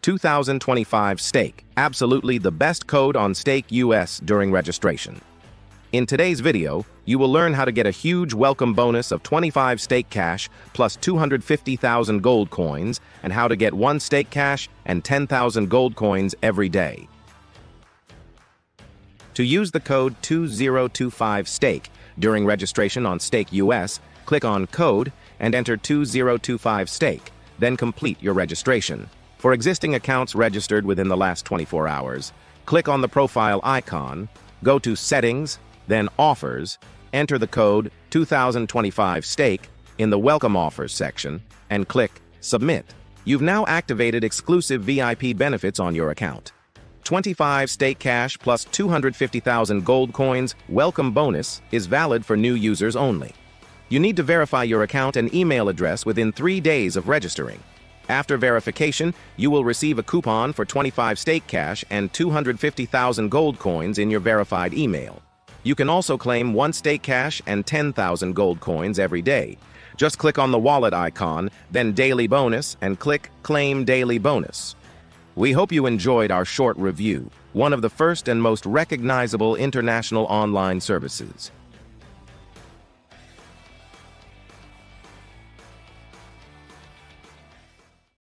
2025STAKE, absolutely the best code on Stake US during registration. In today's video, you will learn how to get a huge welcome bonus of 25 stake cash plus 250,000 gold coins and how to get 1 stake cash and 10,000 gold coins every day. To use the code 2025STAKE during registration on Stake US, click on Code and enter 2025STAKE, then complete your registration. For existing accounts registered within the last 24 hours, click on the profile icon, go to Settings, then Offers, enter the code 2025STAKE in the Welcome Offers section, and click Submit. You've now activated exclusive VIP benefits on your account. 25 stake cash plus 250,000 gold coins welcome bonus is valid for new users only. You need to verify your account and email address within 3 days of registering. After verification, you will receive a coupon for 25 stake cash and 250,000 gold coins in your verified email. You can also claim 1 stake cash and 10,000 gold coins every day. Just click on the wallet icon, then Daily Bonus, and click Claim Daily Bonus. We hope you enjoyed our short review, one of the first and most recognizable international online services.